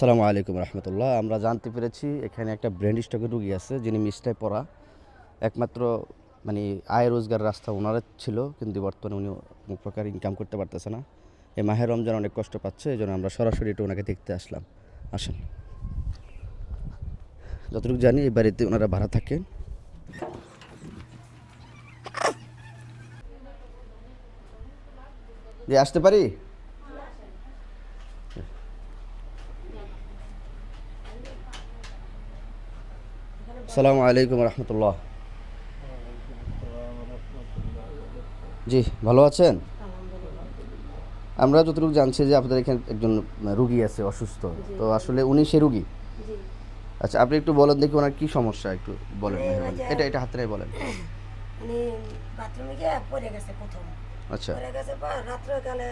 আসসালামু আলাইকুম রহমতুল্লাহ। আমরা জানতে পেরেছি এখানে একটা ব্রেন স্ট্রোকের রুগী আছে যিনি মিষ্টায় পড়া একমাত্র মানে আয় রোজগার রাস্তা ওনার ছিল, কিন্তু বর্তমানে উনি কোনো প্রকার ইনকাম করতে পারতেছে না। এই মাহের রমজান অনেক কষ্ট পাচ্ছে, এই জন্য আমরা সরাসরি একটু ওনাকে দেখতে আসলাম। আসেন। যতটুকু জানি এই বাড়িতে ওনারা ভাড়া থাকেন। যে আসতে পারি? আসসালামু আলাইকুম রহমতুল্লাহ। জি, ভালো আছেন? আমরা যতটুকু জানছি যে আপনাদের এখানে একজন রুগী আছে অসুস্থ, তো আসলে উনি সে রুগী? আচ্ছা, আপনি একটু বলেন দেখি ওনার কি সমস্যা, একটু বলেন মেহরবানি। এটা হাতে নিয়ে বলেন। উনি বাথরুমে গিয়ে পড়ে গেছে প্রথম। আচ্ছা পড়ে গেছে পর রাত্রে কালে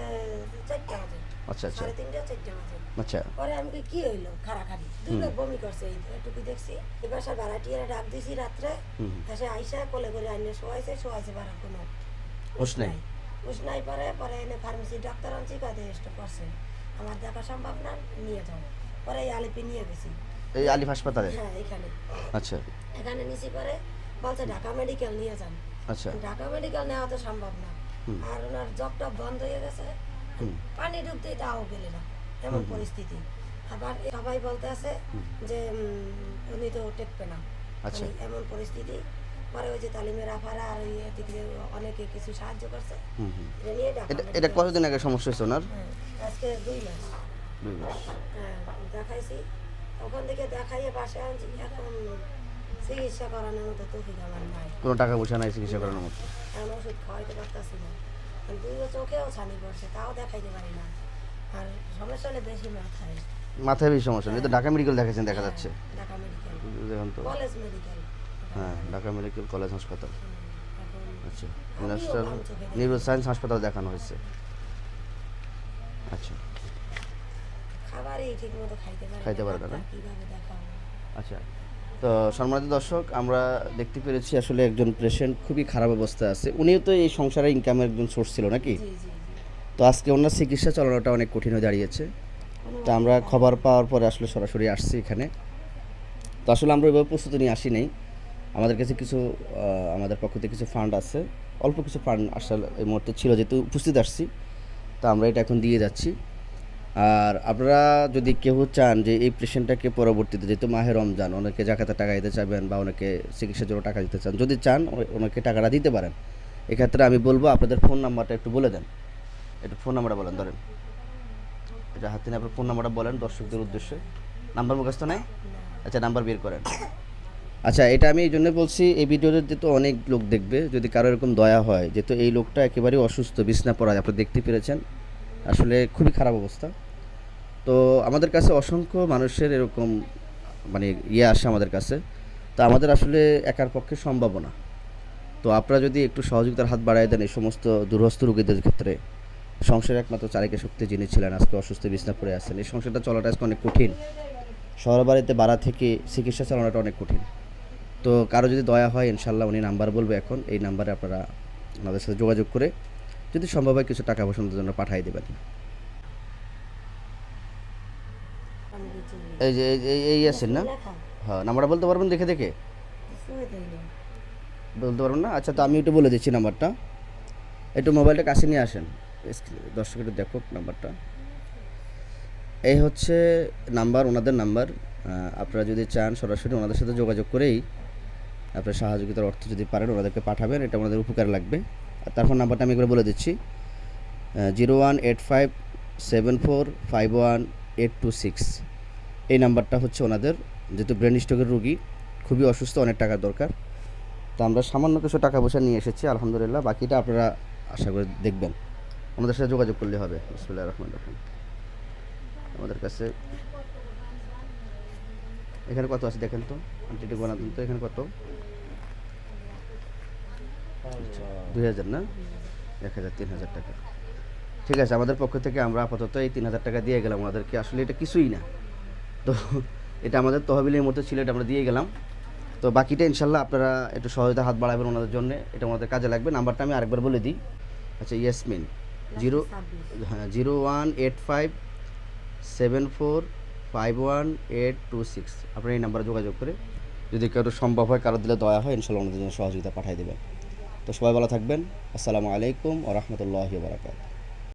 4টা বাজে। আচ্ছা আচ্ছা 3:30 4টা বাজে। আচ্ছা পরে আমি কি হইলো খাড়াখাড়ি দুই লোক বমি করছে, এইটুকু দেখছি। এবার সব ভাড়াটিয়ারে ডাক দিছি রাত্রে, এসে আইসা কোলে করে আইনে শোয়াইছে পারার কোনো হুঁশ নাই। হুঁশ নাই। পরে এনে ফার্মেসি ডাক্তার আনছি, কাঁধে স্টক করছে, আমার দেখা সম্ভব না, নিয়ে যাও। পরে এই আলিপি নিয়ে গেছি, এই আলিফ হাসপাতালে? হ্যাঁ এখানে। আচ্ছা এখানে নিছি, পরে বলছে ঢাকা মেডিকেল নিয়ে যান। আচ্ছা ঢাকা মেডিকেল নেওয়া তো সম্ভব না, আর ওনার জবটা বন্ধ হয়ে গেছে, পানি ঢুকতেই তাও গেলে না, এমন পরিস্থিতি। আবার সবাই বলতে আছে যে উনি তো টেকবে না, আচ্ছা এমন পরিস্থিতি। পরে ওই যে তালিমের আফারা আর ওই এদিকে অনেকে কিছু সাহায্য করছে, এটা নিয়ে ঢাকা এটা মেডিকেল। কতদিন আগে সমস্যা হয়েছে ওনার? হ্যাঁ, আজকে 2 মাস। 2 মাস। হ্যাঁ, দেখাইছি, ওখান থেকে দেখাইয়ে বাসায় আনছি। এখন চিকিৎসা করানোর মতো তৌফিক আমার নাই, কোনো টাকা পয়সা নাই চিকিৎসা করানোর মতো? এখন ওষুধ খাওয়াইতে পারতাছি না, দুইও চোখেও ছানি পড়ছে, তাও দেখাইতে পারি না। আর সমস্যা হলে বেশি মাথায়। মাথায় বেশি সমস্যা নেই তো? ঢাকা মেডিকেল দেখাচ্ছেন দেখা যাচ্ছে। ঢাকা মেডিকেল, দেখুন তো। College medical. হ্যাঁ, ঢাকা মেডিকেল কলেজ হাসপাতাল। এখন আচ্ছা, আমিও ন্যাশনাল বাম চোখে দেখি। নিউরো সায়েন্স হাসপাতাল দেখানো হয়েছে। আচ্ছা খাবারই ঠিক মতো খাইতে খাইতে পারে না, ডাক্তার না? কিভাবে দেখাবো? আচ্ছা, তো সম্মানিত দর্শক, আমরা দেখতে পেরেছি আসলে একজন পেশেন্ট খুবই খারাপ অবস্থায় আছে। উনিও তো এই সংসারে ইনকামের একজন সোর্স ছিল নাকি? জি জি জি। তো আজকে ওনার চিকিৎসা চালানোটা অনেক কঠিন হয়ে দাঁড়িয়েছে। তো আমরা কোনোভাবে খবর পাওয়ার পরে আসলে সরাসরি আসছি এখানে। তো আসলে আমরা ওইভাবে প্রস্তুতি নিয়ে আসি নাই। আমাদের কাছে কিছু আমাদের পক্ষ থেকে কিছু ফান্ড আছে, অল্প কিছু ফান্ড আসলে এই মুহূর্তে ছিল, যেহেতু উপস্থিত আসছি, তো আমরা এটা এখন দিয়ে যাচ্ছি। আর আপনারা যদি কেউ চান যে এই পেশেন্টটাকে পরবর্তীতে, যেহেতু মাহে রমজান, অনেকে জাকাতে টাকা দিতে চাইবেন বা অনেকে চিকিৎসার জন্য টাকা দিতে চান, যদি চান ওনাকে টাকাটা দিতে পারেন। এক্ষেত্রে আমি বলবো আপনাদের ফোন নাম্বারটা একটু বলে দেন। একটু ফোন নাম্বারটা বলেন, ধরেন এটা হাতে নিয়ে আপনার ফোন নাম্বারটা বলেন দর্শকদের উদ্দেশ্যে। নাম্বার মুখস্থ নাই? আচ্ছা, নাম্বার বের করেন। আচ্ছা, এটা আমি এই জন্য বলছি, এই ভিডিওতে তো অনেক লোক দেখবে, যদি কারো এরকম দয়া হয়, যেহেতু এই লোকটা একেবারেই অসুস্থ, বিছনা পড়া, আপনি দেখতে পেরেছেন, আসলে খুবই খারাপ অবস্থা। তো আমাদের কাছে অসংখ্য মানুষের এরকম মানে আসে আমাদের কাছে, তো আমাদের আসলে একার পক্ষে সম্ভব না। তো আপনারা যদি একটু সহযোগিতার হাত বাড়ায় দেন এই সমস্ত দুরস্থ রোগীদের ক্ষেত্রে, সংসারের একমাত্র চালিকা শক্তি যিনি ছিলেন, আজকে অসুস্থ বিছনা পড়ে আছেন, এই সংসারটা চলাটা আজকে অনেক কঠিন। শহর বাড়িতে ভাড়া থেকে চিকিৎসা চালানোটা অনেক কঠিন। তো কারো যদি দয়া হয়, ইনশাল্লাহ উনি নাম্বার বলবে এখন, এই নাম্বারে আপনারা আমাদের সাথে যোগাযোগ করে যদি সম্ভব হয় কিছু টাকা পয়সা জন্য পাঠিয়ে দেবেন। আমি কিছু এই যে এই আছেন না? লেখা হ্যাঁ, নাম্বারটা বলতে পারবেন দেখে দেখে? কিছুই দেয় না। বলতে পারবেন না? আচ্ছা, তো আমি একটু বলে দিচ্ছি নাম্বারটা। একটু মোবাইলটা কাছে নিয়ে আসেন, দর্শক একটু দেখো নাম্বারটা। এই হচ্ছে নাম্বার, ওনাদের নাম্বার। আপনারা যদি চান সরাসরি ওনাদের সাথে যোগাযোগ করেই আপনার সহযোগিতার অর্থ যদি পারেন ওনাদেরকে পাঠাবেন, এটা ওনাদের উপকার লাগবে। আর তারপর নাম্বারটা আমি একবার বলে দিচ্ছি, 0185745182 এই নাম্বারটা হচ্ছে ওনাদের। যেহেতু ব্রেন স্ট্রোকের রুগী, খুবই অসুস্থ, অনেক টাকার দরকার। তো আমরা সামান্য কিছু টাকা পয়সা নিয়ে এসেছি, আলহামদুলিল্লাহ। বাকিটা আপনারা আশা করে দেখবেন, আমাদের সাথে যোগাযোগ করলে হবে। বিসমিল্লাহির রহমানির রহিম। আমাদের কাছে এখানে কত আছে দেখেন তো, আন্টিটি বানাতেন তো, এখানে কত? 2000 না? 1000, 3000 টাকা। ঠিক আছে, আমাদের পক্ষ থেকে আমরা আপাতত এই 3000 টাকা দিয়ে গেলাম ওনাদেরকে। আসলে এটা কিছুই না, তো এটা আমাদের তহবিলের মতো ছিল, এটা আমরা দিয়ে গেলাম। তো বাকিটা ইনশাল্লাহ আপনারা একটু সহায়তা হাত বাড়াবেন ওনাদের জন্য, এটা ওনাদের কাজে লাগবে। নাম্বারটা আমি আরেকবার বলে দিই। আচ্ছা, ইয়াসমিন, 0 26। হ্যাঁ 0185745182 512826। আপনার এই নাম্বারে যোগাযোগ করে যদি কারো সম্ভব হয়, কারো দিলে দয়া হয়, ইনশাল্লাহ ওনাদের জন্য সহযোগিতা পাঠিয়ে দেবেন। তো সবাই ভালো থাকবেন। আসসালামু আলাইকুম ওয়া রাহমাতুল্লাহি ওয়া বারাকাতুহু।